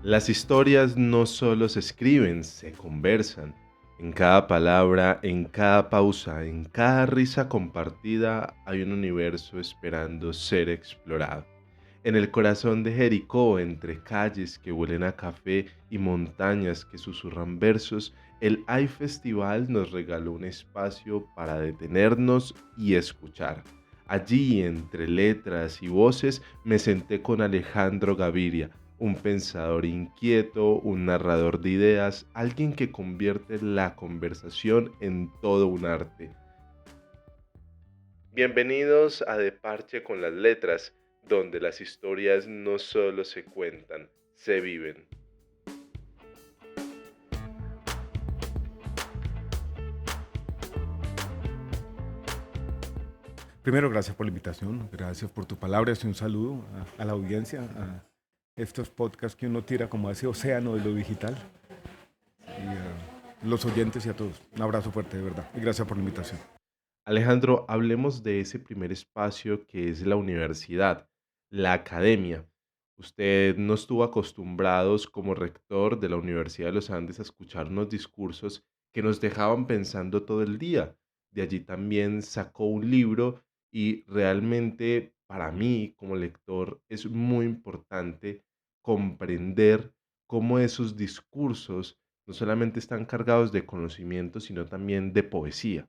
Las historias no solo se escriben, se conversan. En cada palabra, en cada pausa, en cada risa compartida hay un universo esperando ser explorado. En el corazón de Jericó, entre calles que huelen a café y montañas que susurran versos, el AI Festival nos regaló un espacio para detenernos y escuchar. Allí, entre letras y voces, me senté con Alejandro Gaviria, un pensador inquieto, un narrador de ideas, alguien que convierte la conversación en todo un arte. Bienvenidos a De Parche con las Letras, donde las historias no solo se cuentan, se viven. Primero, gracias por la invitación, gracias por tus palabras y un saludo a la audiencia, a estos podcasts que uno tira como a ese océano de lo digital y a los oyentes y a todos. Un abrazo fuerte, de verdad, y gracias por la invitación. Alejandro, hablemos de ese primer espacio que es la universidad, la academia. Usted no estuvo acostumbrados como rector de la Universidad de los Andes a escuchar unos discursos que nos dejaban pensando todo el día. De allí también sacó un libro y realmente para mí como lector es muy importante comprender cómo esos discursos no solamente están cargados de conocimiento, sino también de poesía.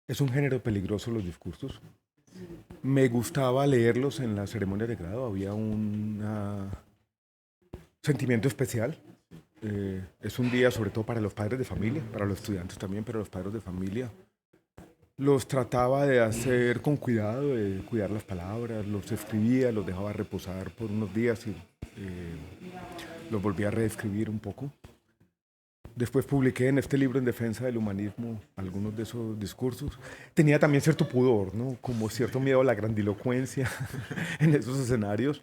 Es un género peligroso los discursos. Me gustaba leerlos en las ceremonias de grado, había un sentimiento especial. Es un día sobre todo para los padres de familia, para los estudiantes también, pero los padres de familia. Los trataba de hacer con cuidado, de cuidar las palabras, los escribía, los dejaba reposar por unos días y los volví a reescribir un poco. Después publiqué en este libro en defensa del humanismo algunos de esos discursos. Tenía también cierto pudor, ¿no? Como cierto miedo a la grandilocuencia en esos escenarios.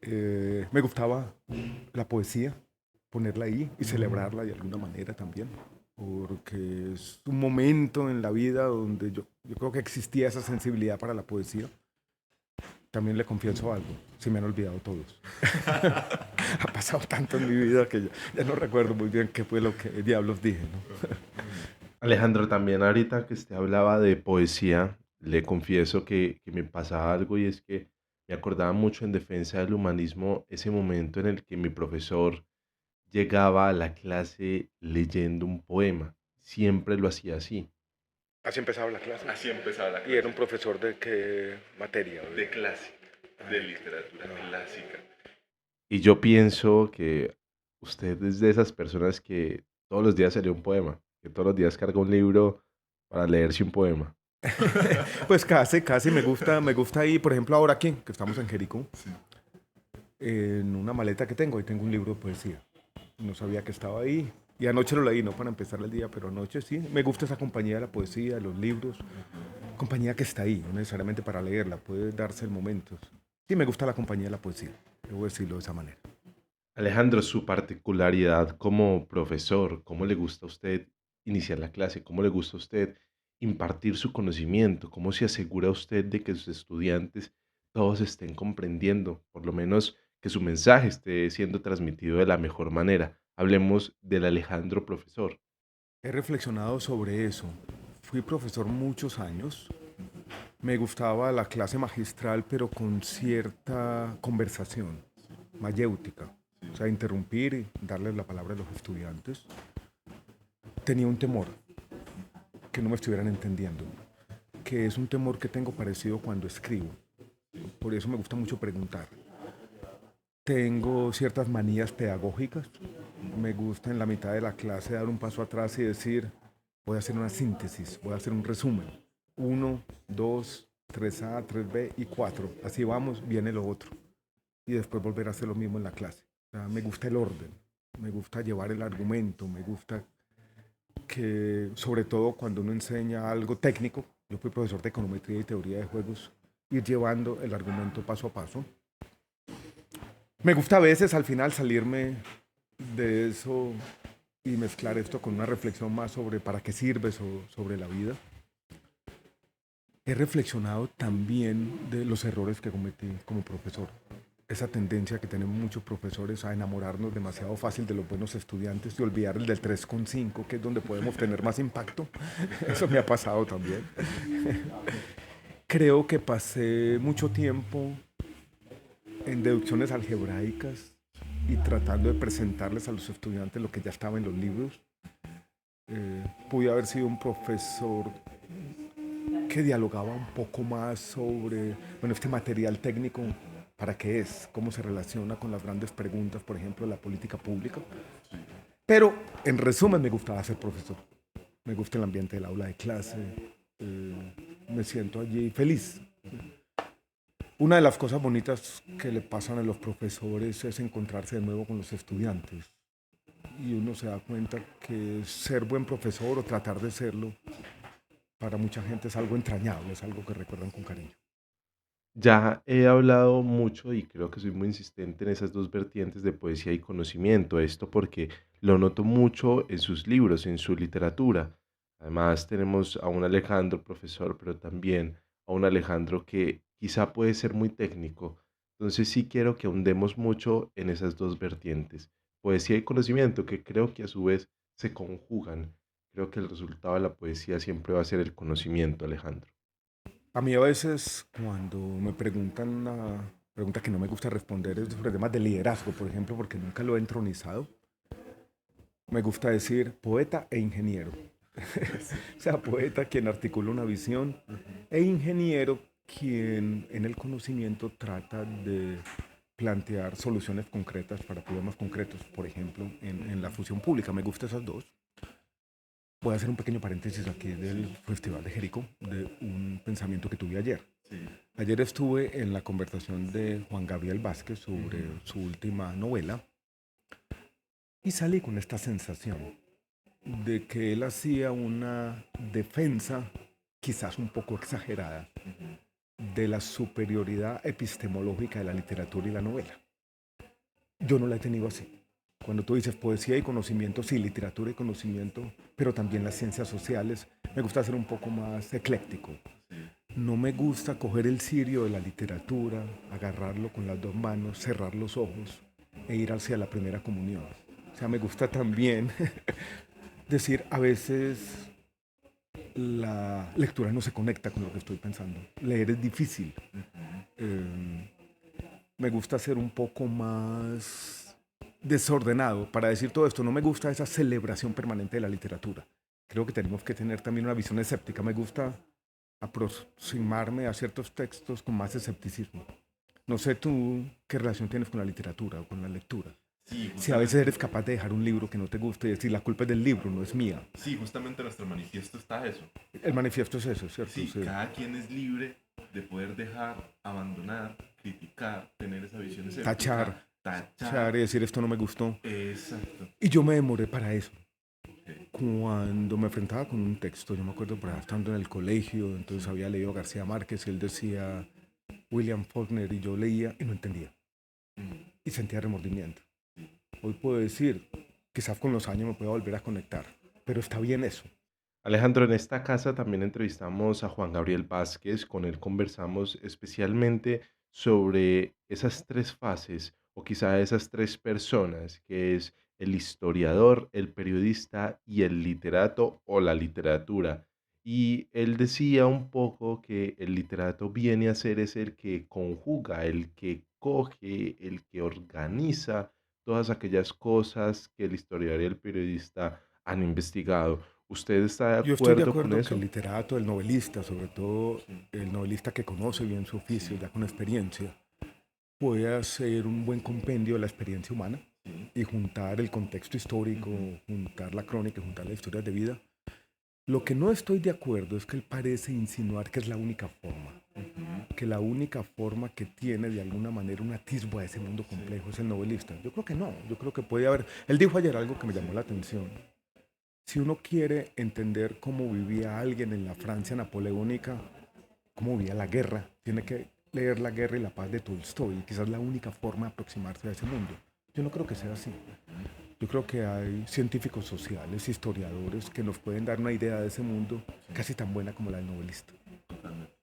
Me gustaba la poesía, ponerla ahí y celebrarla de alguna manera también, porque es un momento en la vida donde yo creo que existía esa sensibilidad para la poesía. También le confieso algo, se me han olvidado todos. Ha pasado tanto en mi vida que ya no recuerdo muy bien qué fue lo que diablos dije, ¿no? Alejandro, también ahorita que usted hablaba de poesía, le confieso que me pasaba algo y es que me acordaba mucho en defensa del humanismo ese momento en el que mi profesor llegaba a la clase leyendo un poema. Siempre lo hacía así. Así empezaba la clase. Así empezaba la ¿Y era clase. un profesor de qué materia? De clásica, de literatura No. clásica. Y yo pienso que usted es de esas personas que todos los días se lee un poema, que todos los días carga un libro para leerse un poema. Pues casi me gusta ahí, por ejemplo, ahora aquí, que estamos en Jericó, en una maleta que tengo, ahí tengo un libro de poesía. No sabía que estaba ahí. Y anoche lo leí, no para empezar el día, pero anoche sí. Me gusta esa compañía de la poesía, de los libros. Compañía que está ahí, no necesariamente para leerla, puede darse el momento. Sí, me gusta la compañía de la poesía, debo decirlo de esa manera. Alejandro, su particularidad como profesor, ¿cómo le gusta a usted iniciar la clase? ¿Cómo le gusta a usted impartir su conocimiento? ¿Cómo se asegura usted de que sus estudiantes todos estén comprendiendo, por lo menos que su mensaje esté siendo transmitido de la mejor manera? Hablemos del Alejandro profesor. He reflexionado sobre eso. Fui profesor muchos años. Me gustaba la clase magistral, pero con cierta conversación, mayéutica. O sea, interrumpir y darles la palabra a los estudiantes. Tenía un temor, que no me estuvieran entendiendo, que es un temor que tengo parecido cuando escribo. Por eso me gusta mucho preguntar. Tengo ciertas manías pedagógicas. Me gusta en la mitad de la clase dar un paso atrás y decir, voy a hacer una síntesis, voy a hacer un resumen. Uno, dos, 3A, 3B y 4. Así vamos, viene lo otro. Y después volver a hacer lo mismo en la clase. O sea, me gusta el orden, me gusta llevar el argumento, me gusta que, sobre todo cuando uno enseña algo técnico, yo fui profesor de econometría y teoría de juegos, ir llevando el argumento paso a paso. Me gusta a veces al final salirme de eso y mezclar esto con una reflexión más sobre para qué sirve, sobre la vida. He reflexionado también de los errores que cometí como profesor. esa tendencia que tenemos muchos profesores a enamorarnos demasiado fácil de los buenos estudiantes y olvidar el del 3,5, que es donde podemos tener más impacto. Eso me ha pasado también. Creo que pasé mucho tiempo en deducciones algebraicas y tratando de presentarles a los estudiantes lo que ya estaba en los libros. Pude haber sido un profesor que dialogaba un poco más sobre, bueno, este material técnico, para qué es, cómo se relaciona con las grandes preguntas, por ejemplo, de la política pública. Pero, en resumen, me gustaba ser profesor. Me gusta el ambiente del aula de clase. Me siento allí feliz. Una de las cosas bonitas que le pasan a los profesores es encontrarse de nuevo con los estudiantes. Y uno se da cuenta que ser buen profesor o tratar de serlo para mucha gente es algo entrañable, es algo que recuerdan con cariño. Ya he hablado mucho y creo que soy muy insistente en esas dos vertientes de poesía y conocimiento. Esto porque lo noto mucho en sus libros, en su literatura. Además, tenemos a un Alejandro profesor, pero también a un Alejandro que quizá puede ser muy técnico. Entonces sí quiero que ahondemos mucho en esas dos vertientes, poesía y conocimiento, que creo que a su vez se conjugan. Creo que el resultado de la poesía siempre va a ser el conocimiento, Alejandro. A mí a veces cuando me preguntan una pregunta que no me gusta responder es sobre temas de liderazgo, por ejemplo, porque nunca lo he entronizado, me gusta decir poeta e ingeniero. O sea, poeta quien articula una visión e ingeniero quien en el conocimiento trata de plantear soluciones concretas para problemas concretos, por ejemplo, en la función pública. Me gustan esas dos. Voy a hacer un pequeño paréntesis aquí del Festival de Jericó, de un pensamiento que tuve ayer. Ayer estuve en la conversación de Juan Gabriel Vázquez sobre su última novela y salí con esta sensación de que él hacía una defensa quizás un poco exagerada de la superioridad epistemológica de la literatura y la novela. Yo no la he tenido así. Cuando tú dices poesía y conocimiento, sí, literatura y conocimiento, pero también las ciencias sociales, me gusta ser un poco más ecléctico. No me gusta coger el cirio de la literatura, agarrarlo con las dos manos, cerrar los ojos e ir hacia la primera comunión. O sea, me gusta también decir, a veces la lectura no se conecta con lo que estoy pensando. Leer es difícil. Eh, Me gusta ser un poco más desordenado. Para decir todo esto, no me gusta esa celebración permanente de la literatura. Creo que tenemos que tener también una visión escéptica. Me gusta aproximarme a ciertos textos con más escepticismo. No sé tú qué relación tienes con la literatura o con la lectura. Sí, Si a veces eres justamente, capaz de dejar un libro que no te guste y decir la culpa es del libro, no es mía. sí, justamente nuestro manifiesto está eso. El manifiesto es eso, ¿cierto? Sí, Sí. cada quien es libre de poder dejar, abandonar, criticar, tener esa visión escéptica, Tachar, tachar tachar. y decir esto no me gustó. Exacto. Y yo me demoré para eso. Ok. Cuando me enfrentaba con un texto, yo me acuerdo por ahí estando en el colegio, entonces había leído García Márquez y él decía William Faulkner y yo leía y no entendía Mm, y sentía remordimiento. Hoy puedo decir, quizás con los años me pueda volver a conectar, pero está bien eso. Alejandro, en esta casa también entrevistamos a Juan Gabriel Vázquez, con él conversamos especialmente sobre esas tres fases o quizá esas tres personas, que es el historiador, el periodista y el literato o la literatura. Y él decía un poco que el literato viene a ser es el que conjuga, el que coge, el que organiza todas aquellas cosas que el historiador y el periodista han investigado. ¿Usted está de Yo estoy de acuerdo con acuerdo que el eso? literato, el novelista, sobre todo sí, el novelista que conoce bien su oficio, sí, ya con experiencia, puede hacer un buen compendio de la experiencia humana sí. y juntar el contexto histórico, Ujú, juntar la crónica, juntar las historias de vida. Lo que no estoy de acuerdo es que él parece insinuar que es la única forma, ujú, que la única forma que tiene de alguna manera un atisbo a ese mundo sí, complejo es el novelista. Yo creo que no, yo creo que puede haber... Él dijo ayer algo que me llamó sí, la atención. Si uno quiere entender cómo vivía alguien en la Francia napoleónica, cómo vivía la guerra, tiene que leer La guerra y la paz de Tolstoy, y quizás la única forma de aproximarse a ese mundo. Yo no creo que sea así. Yo creo que hay científicos sociales, historiadores que nos pueden dar una idea de ese mundo sí, casi tan buena como la del novelista. totalmente.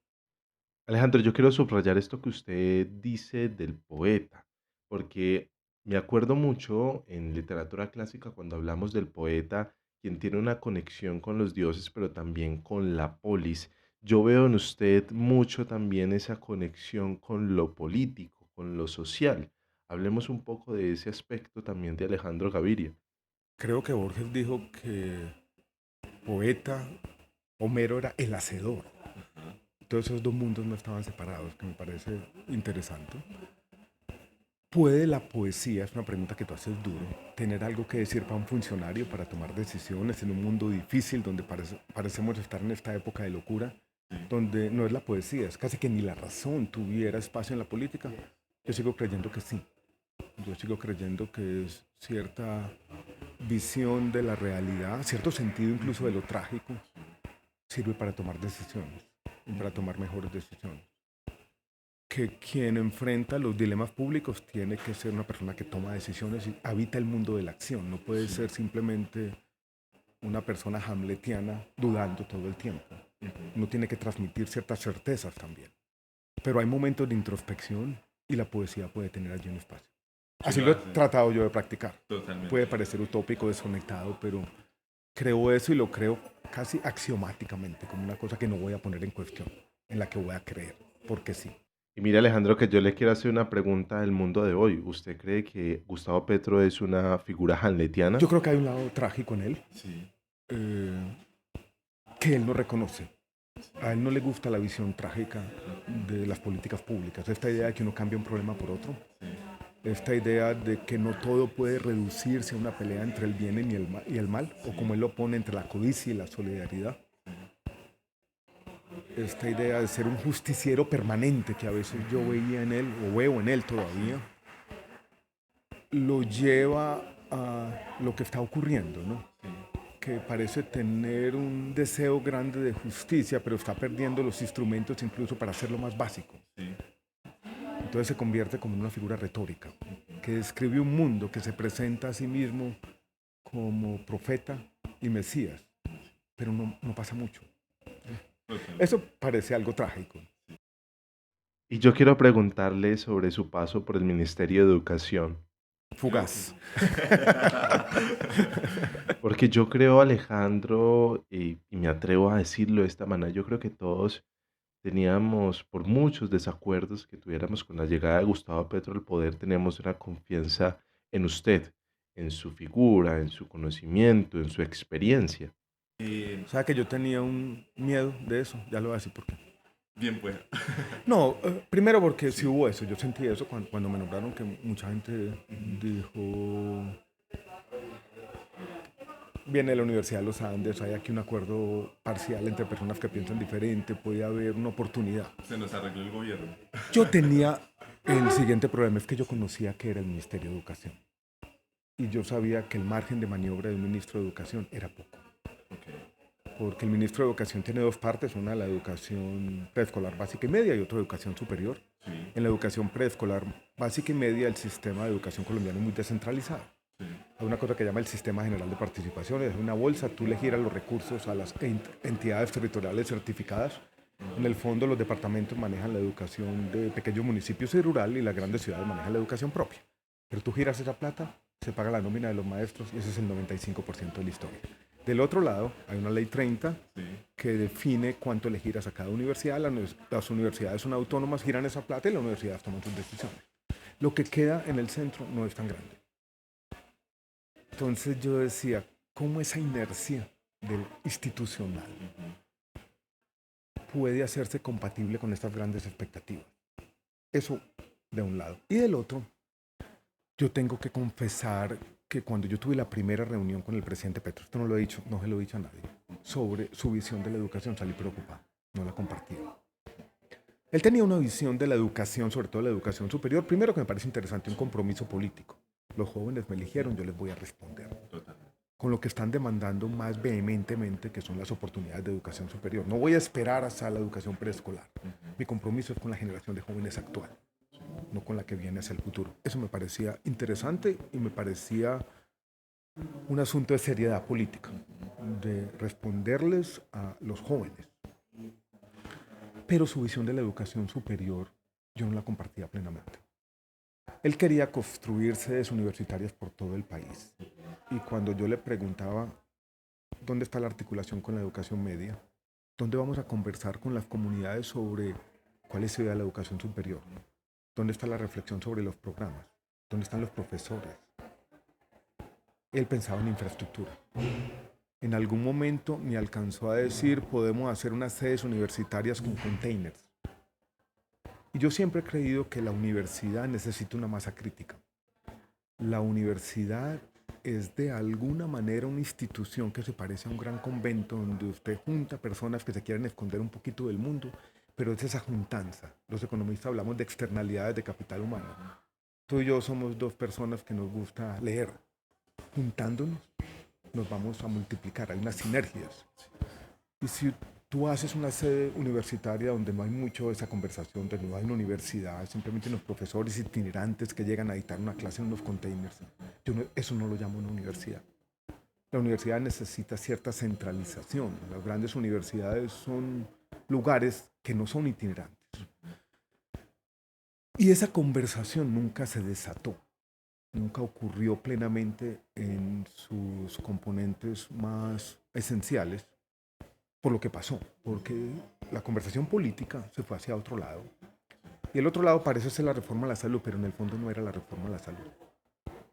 Alejandro, yo quiero subrayar esto que usted dice del poeta, porque me acuerdo mucho en literatura clásica cuando hablamos del poeta, quien tiene una conexión con los dioses, pero también con la polis. Yo veo en usted mucho también esa conexión con lo político, con lo social. Hablemos un poco de ese aspecto también de Alejandro Gaviria. Creo que Borges dijo que poeta, Homero era el hacedor. Entonces esos dos mundos no estaban separados, que me parece interesante. ¿Puede la poesía, es una pregunta que tú haces duro, tener algo que decir para un funcionario para tomar decisiones en un mundo difícil donde parecemos estar en esta época de locura, donde no es la poesía, es casi que ni la razón tuviera espacio en la política? Yo sigo creyendo que sí. Yo sigo creyendo que es cierta visión de la realidad, cierto sentido incluso de lo trágico, sirve para tomar decisiones y para tomar mejores decisiones. Que quien enfrenta los dilemas públicos tiene que ser una persona que toma decisiones y habita el mundo de la acción. No puede ser simplemente una persona hamletiana dudando todo el tiempo. Uno tiene que transmitir ciertas certezas también. Pero hay momentos de introspección y la poesía puede tener allí un espacio. Sí Así lo lo he hace, tratado yo de practicar. totalmente. Puede parecer utópico, desconectado, pero creo eso y lo creo casi axiomáticamente, como una cosa que no voy a poner en cuestión, en la que voy a creer, porque sí. Y mire, Alejandro, que yo le quiero hacer una pregunta del mundo de hoy. ¿Usted cree que Gustavo Petro es una figura Yo hamletiana? creo que hay un lado trágico en él Sí, eh, que él no reconoce. A él no le gusta la visión trágica de las políticas públicas, esta idea de que uno cambia un problema por otro, esta idea de que no todo puede reducirse a una pelea entre el bien y el mal, o como él lo pone, entre la codicia y la solidaridad. Esta idea de ser un justiciero permanente que a veces yo veía en él, o veo en él todavía, lo lleva a lo que está ocurriendo, ¿no? Que parece tener un deseo grande de justicia, pero está perdiendo los instrumentos incluso para hacer lo más básico. sí. Entonces se convierte como en una figura retórica, que describe un mundo que se presenta a sí mismo como profeta y Mesías, pero no pasa mucho. Totalmente. Eso parece algo trágico. Y yo quiero preguntarle sobre su paso por el Ministerio de Educación, Creo Fugaz. porque yo creo, Alejandro, y me atrevo a decirlo de esta manera, yo creo que todos teníamos, por muchos desacuerdos que tuviéramos con la llegada de Gustavo Petro al poder, teníamos una confianza en usted, en su figura, en su conocimiento, en su experiencia. O sea que yo tenía un miedo de eso, ya lo voy a decir por qué. bien, pues. No, primero porque sí Sí, hubo eso, yo sentí eso cuando me nombraron, que mucha gente dijo, viene de la Universidad de los Andes, hay aquí un acuerdo parcial entre personas que piensan diferente, puede haber una oportunidad. se nos arregló el gobierno. Yo tenía el siguiente problema, es que yo conocía que era el Ministerio de Educación y yo sabía que el margen de maniobra de un ministro de Educación era poco. Ok, Porque el ministro de Educación tiene dos partes, una la educación preescolar básica y media y otra educación superior. sí, En la educación preescolar básica y media el sistema de educación colombiano es muy descentralizado. sí, Hay una cosa que llama el Sistema General de Participación, es una bolsa, tú le giras los recursos a las entidades territoriales certificadas. En el fondo los departamentos manejan la educación de pequeños municipios y rural y las grandes ciudades manejan la educación propia. Pero tú giras esa plata, se paga la nómina de los maestros y ese es el 95% de la historia. Del otro lado, hay una ley 30 sí. que define cuánto le giras a cada universidad. Las universidades son autónomas, giran esa plata y las universidades toman sus decisiones. Lo que queda en el centro no es tan grande. Entonces yo decía, ¿cómo esa inercia del institucional puede hacerse compatible con estas grandes expectativas? Eso de un lado. Y del otro, yo tengo que confesar que cuando yo tuve la primera reunión con el presidente Petro, esto no lo he dicho, no se lo he dicho a nadie, sobre su visión de la educación, salí preocupado, no la compartía. Él tenía una visión de la educación, sobre todo la educación superior, primero que me parece interesante, un compromiso político. Los jóvenes me eligieron, yo les voy a responder Totalmente. con lo que están demandando más vehementemente, que son las oportunidades de educación superior. No voy a esperar hasta la educación preescolar. Mi compromiso es con la generación de jóvenes actual, no con la que viene hacia el futuro. Eso me parecía interesante y me parecía un asunto de seriedad política, de responderles a los jóvenes. pero su visión de la educación superior yo no la compartía plenamente. Él quería construir sedes universitarias por todo el país. Y cuando yo le preguntaba dónde está la articulación con la educación media, dónde vamos a conversar con las comunidades sobre cuál es la idea de la educación superior, dónde está la reflexión sobre los programas, dónde están los profesores, él pensaba en infraestructura. En algún momento me alcanzó a decir, podemos hacer unas sedes universitarias con containers. Y yo siempre he creído que la universidad necesita una masa crítica. La universidad es de alguna manera una institución que se parece a un gran convento donde usted junta personas que se quieren esconder un poquito del mundo, pero es esa juntanza. Los economistas hablamos de externalidades de capital humano. Tú y yo somos dos personas que nos gusta leer. Juntándonos nos vamos a multiplicar, hay unas sinergias. Y si tú haces una sede universitaria donde no hay mucho de esa conversación, donde no hay una universidad, simplemente unos profesores itinerantes que llegan a dictar una clase en unos containers, eso no lo llamo una universidad. La universidad necesita cierta centralización. Las grandes universidades son lugares que no son itinerantes. Y esa conversación nunca se desató, nunca ocurrió plenamente en sus componentes más esenciales, por lo que pasó, porque la conversación política se fue hacia otro lado. Y el otro lado parece ser la reforma a la salud, pero en el fondo no era la reforma a la salud.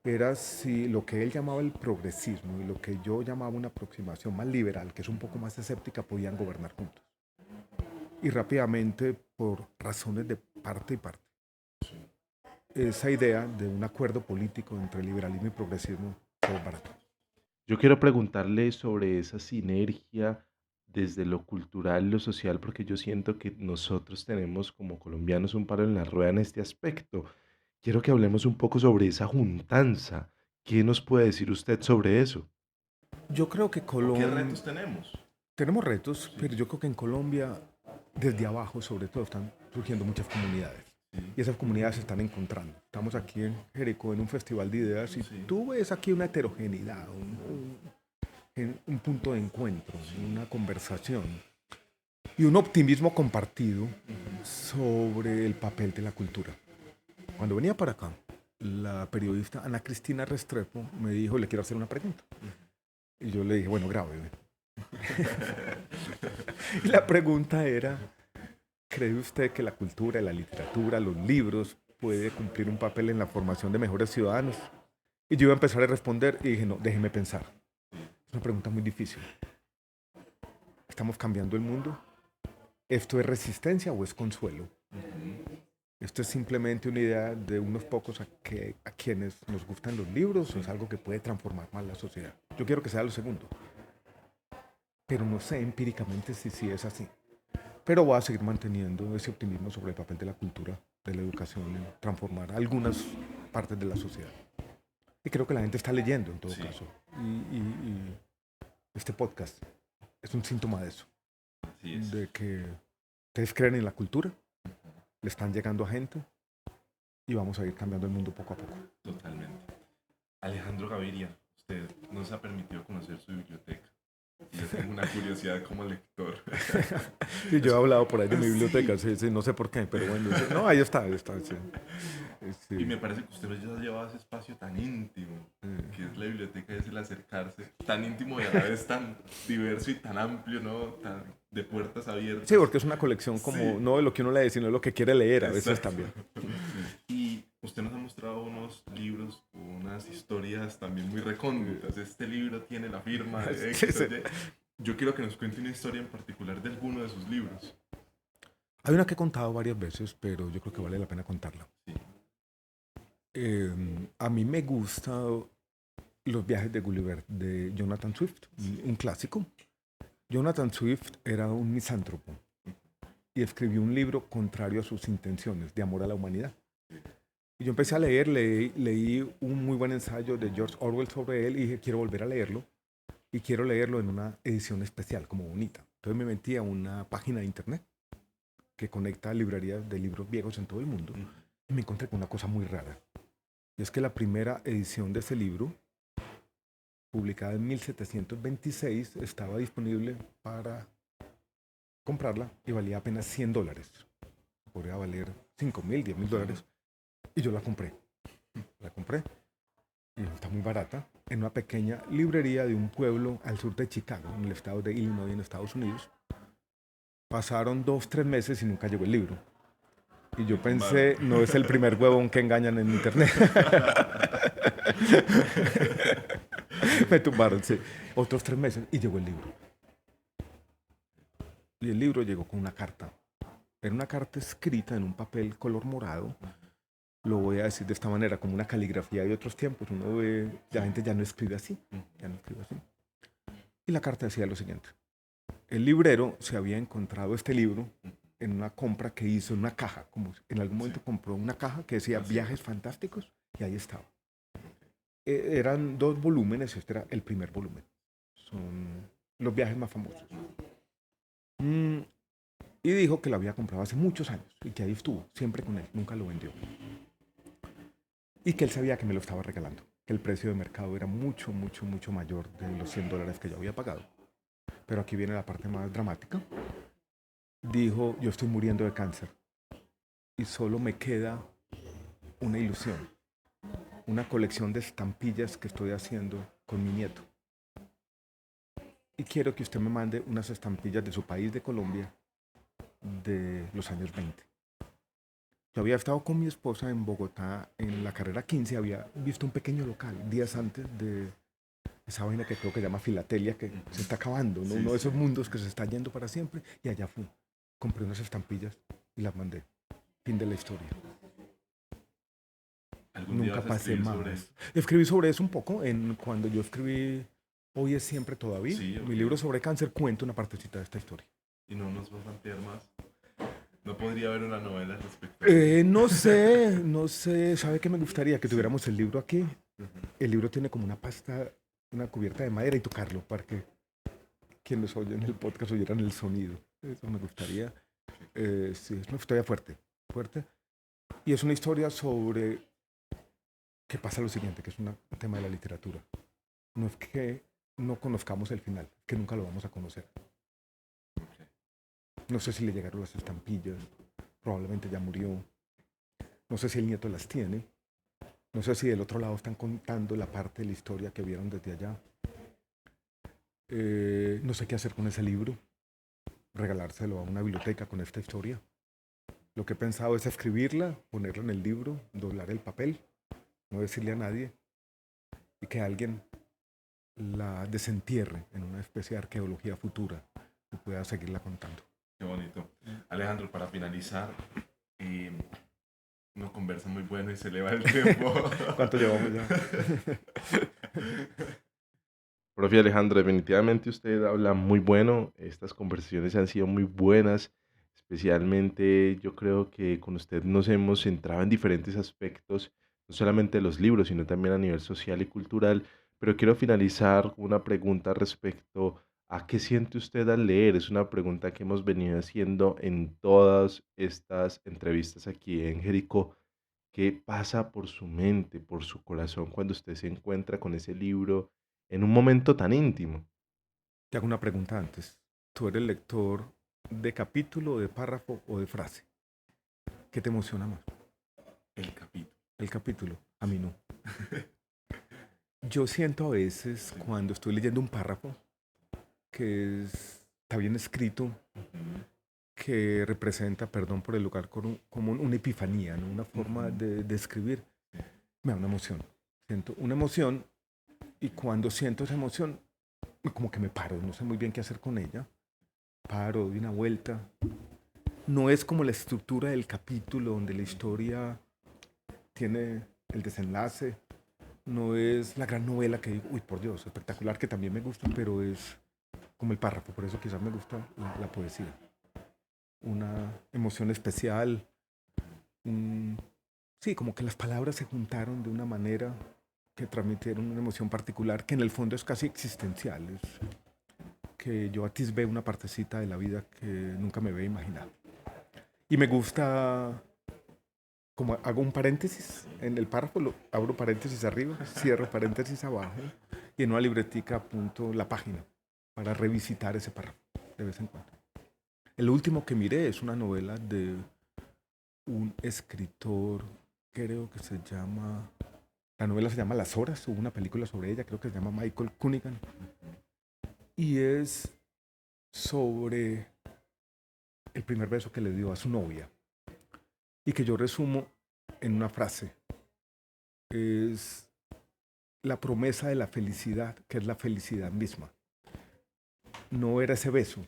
Era si lo que él llamaba el progresismo y lo que yo llamaba una aproximación más liberal, que es un poco más escéptica, podían gobernar juntos. Y rápidamente, por razones de parte y parte, esa idea de un acuerdo político entre liberalismo y progresismo fue barato. Yo quiero preguntarle sobre esa sinergia desde lo cultural, lo social, porque yo siento que nosotros tenemos como colombianos un palo en la rueda en este aspecto. Quiero que hablemos un poco sobre esa juntanza. ¿Qué nos puede decir usted sobre eso? Yo creo que ¿O qué Colombia... retos tenemos? Tenemos retos, pero yo creo que en Colombia, desde abajo sobre todo, están surgiendo muchas comunidades. Y esas comunidades se están encontrando. Estamos aquí en Jericó en un festival de ideas y tú ves aquí una heterogeneidad, un punto de encuentro, una conversación y un optimismo compartido sobre el papel de la cultura. Cuando venía para acá, la periodista Ana Cristina Restrepo me dijo, le quiero hacer una pregunta. Y yo le dije, bueno, grábeme. Y la pregunta era, ¿cree usted que la cultura, la literatura, los libros puede cumplir un papel en la formación de mejores ciudadanos? Y yo iba a empezar a responder y dije, no, déjeme pensar. Es una pregunta muy difícil. ¿Estamos cambiando el mundo? ¿Esto es resistencia o es consuelo? ¿Esto es simplemente una idea de unos pocos a quienes nos gustan los libros o es algo que puede transformar más la sociedad? Yo quiero que sea lo segundo. Pero no sé empíricamente si sí es así. Pero voy a seguir manteniendo ese optimismo sobre el papel de la cultura, de la educación, en transformar algunas partes de la sociedad. Y creo que la gente está leyendo en todo caso. Y este podcast es un síntoma de eso. Así es. De que ustedes creen en la cultura, le están llegando a gente y vamos a ir cambiando el mundo poco a poco. Totalmente. Alejandro Gaviria, usted nos ha permitido conocer su biblioteca. Y yo tengo una curiosidad como lector. Sí, yo he hablado por ahí de mi biblioteca, sí, no sé por qué, pero bueno, sí. No, ahí está, sí. Sí. Y me parece que usted nos ha llevado a ese espacio tan íntimo, que es la biblioteca, es el acercarse, tan íntimo y a la vez tan diverso y tan amplio, ¿no? Tan de puertas abiertas. Sí, porque es una colección como, no de lo que uno lee, sino de lo que quiere leer a veces también. Y usted nos ha mostrado unos libros, unas historias también muy recónditas. Este libro tiene la firma de X. Yo quiero que nos cuente una historia en particular de alguno de sus libros. Hay una que he contado varias veces, pero yo creo que vale la pena contarla. Sí. A mí me gustan Los viajes de Gulliver de Jonathan Swift, un clásico. Jonathan Swift era un misántropo y escribió un libro contrario a sus intenciones, de amor a la humanidad. Y yo empecé a leer, leí un muy buen ensayo de George Orwell sobre él y dije, quiero volver a leerlo y quiero leerlo en una edición especial, como bonita. Entonces me metí a una página de internet que conecta librerías de libros viejos en todo el mundo y me encontré con una cosa muy rara. Y es que la primera edición de ese libro, publicada en 1726, estaba disponible para comprarla y valía apenas $100. Podría valer $5.000, $10.000. Y yo la compré. La compré y está muy barata en una pequeña librería de un pueblo al sur de Chicago, en el estado de Illinois, en Estados Unidos. Pasaron 2, 3 meses y nunca llegó el libro. Y yo pensé, no es el primer huevón que engañan en internet. Me tumbaron, sí. Otros 3 meses y llegó el libro. Y el libro llegó con una carta. Era una carta escrita en un papel color morado. Lo voy a decir de esta manera, como una caligrafía de otros tiempos. Uno ve, la gente ya no escribe así. Ya no escribe así. Y la carta decía lo siguiente. El librero se había encontrado este libro en una compra que hizo en una caja. Como en algún momento compró una caja que decía Viajes Fantásticos y ahí estaba. Eran 2 volúmenes, este era el primer volumen. Son los viajes más famosos. Y dijo que lo había comprado hace muchos años y que ahí estuvo, siempre con él, nunca lo vendió. Y que él sabía que me lo estaba regalando, que el precio de mercado era mucho, mucho, mucho mayor de los $100 que yo había pagado. Pero aquí viene la parte más dramática. Dijo, yo estoy muriendo de cáncer y solo me queda una ilusión, una colección de estampillas que estoy haciendo con mi nieto. Y quiero que usted me mande unas estampillas de su país, de Colombia, de los años 20. Yo había estado con mi esposa en Bogotá en la carrera 15, había visto un pequeño local días antes de esa vaina que creo que se llama filatelia, que se está acabando, ¿no? Uno de esos mundos que se está yendo para siempre. Y allá fui, compré unas estampillas y las mandé. Fin de la historia. Nunca pasé más. Escribí sobre eso un poco cuando yo escribí Hoy es siempre todavía. Sí, okay. Mi libro sobre cáncer cuenta una partecita de esta historia. ¿Y no nos va a plantear más? ¿No podría haber una novela respecto a eso? No sé. ¿Sabe qué me gustaría? Que tuviéramos el libro aquí. El libro tiene como una pasta, una cubierta de madera y tocarlo para que quienes oyen el podcast oyeran el sonido. Eso me gustaría. Sí, es una historia fuerte. Y es una historia sobre que pasa lo siguiente, que es un tema de la literatura. No es que no conozcamos el final, que nunca lo vamos a conocer. No sé si le llegaron las estampillas, probablemente ya murió. No sé si el nieto las tiene. No sé si del otro lado están contando la parte de la historia que vieron desde allá. No sé qué hacer con ese libro. Regalárselo a una biblioteca con esta historia. Lo que he pensado es escribirla, ponerla en el libro, doblar el papel, no decirle a nadie y que alguien la desentierre en una especie de arqueología futura y pueda seguirla contando. Qué bonito. Alejandro, para finalizar, una conversa muy buena y se le va el tiempo. ¿Cuánto llevamos ya? Profe Alejandro, definitivamente usted habla muy bueno. Estas conversaciones han sido muy buenas. Especialmente yo creo que con usted nos hemos centrado en diferentes aspectos, no solamente de los libros, sino también a nivel social y cultural. Pero quiero finalizar con una pregunta respecto a qué siente usted al leer. Es una pregunta que hemos venido haciendo en todas estas entrevistas aquí en Jericó. ¿Qué pasa por su mente, por su corazón cuando usted se encuentra con ese libro en un momento tan íntimo? Te hago una pregunta antes. ¿Tú eres lector de capítulo, de párrafo o de frase? ¿Qué te emociona más? El capítulo. El capítulo. A mí no. Yo siento a veces cuando estoy leyendo un párrafo que está bien escrito, que representa, perdón por el lugar como una epifanía, ¿no? Una forma de escribir, me da una emoción. Siento una emoción y cuando siento esa emoción, como que me paro, no sé muy bien qué hacer con ella. Paro, doy una vuelta. No es como la estructura del capítulo donde la historia tiene el desenlace. No es la gran novela que digo, uy, por Dios, espectacular, que también me gusta, pero es como el párrafo. Por eso quizás me gusta la poesía. Una emoción especial. Sí, como que las palabras se juntaron de una manera que transmitieron una emoción particular que en el fondo es casi existencial. Es que yo atisbé una partecita de la vida que nunca me había imaginado. Y me gusta, como hago un paréntesis en el párrafo, abro paréntesis arriba, cierro paréntesis abajo y en una libretica apunto la página para revisitar ese párrafo de vez en cuando. El último que miré es una novela de un escritor, creo que se llama... La novela se llama Las Horas, hubo una película sobre ella, creo que se llama Michael Cunningham. Y es sobre el primer beso que le dio a su novia. Y que yo resumo en una frase. Es la promesa de la felicidad, que es la felicidad misma. No era ese beso,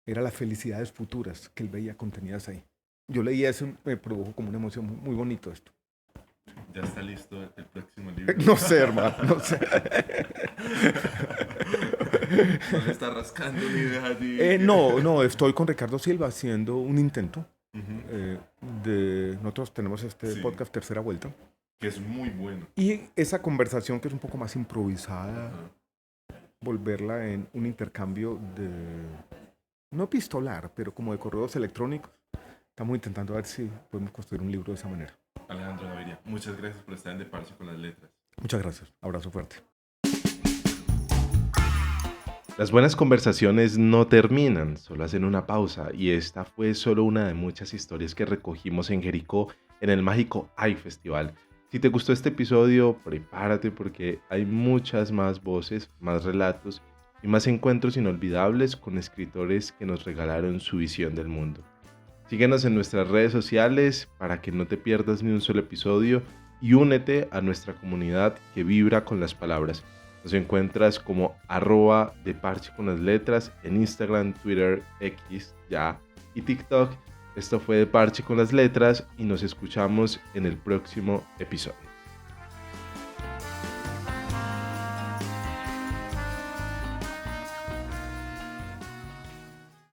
era las felicidades futuras que él veía contenidas ahí. Yo leí eso y me produjo como una emoción muy bonito esto. Ya está listo el próximo libro. No sé, hermano, no sé. No le está rascando ni idea. No, estoy con Ricardo Silva haciendo un intento. Nosotros tenemos este podcast Tercera Vuelta. Que es muy bueno. Y esa conversación que es un poco más improvisada, volverla en un intercambio no epistolar, pero como de correos electrónicos. Estamos intentando ver si podemos construir un libro de esa manera. Alejandro Gaviria, muchas gracias por estar en De Parche con las Letras. Muchas gracias. Abrazo fuerte. Las buenas conversaciones no terminan, solo hacen una pausa, y esta fue solo una de muchas historias que recogimos en Jericó en el mágico AI Festival. Si te gustó este episodio, prepárate porque hay muchas más voces, más relatos y más encuentros inolvidables con escritores que nos regalaron su visión del mundo. Síguenos en nuestras redes sociales para que no te pierdas ni un solo episodio y únete a nuestra comunidad que vibra con las palabras. Nos encuentras como @deparcheconlasletras en Instagram, Twitter, X, ya y TikTok. Esto fue De Parche con las Letras y nos escuchamos en el próximo episodio.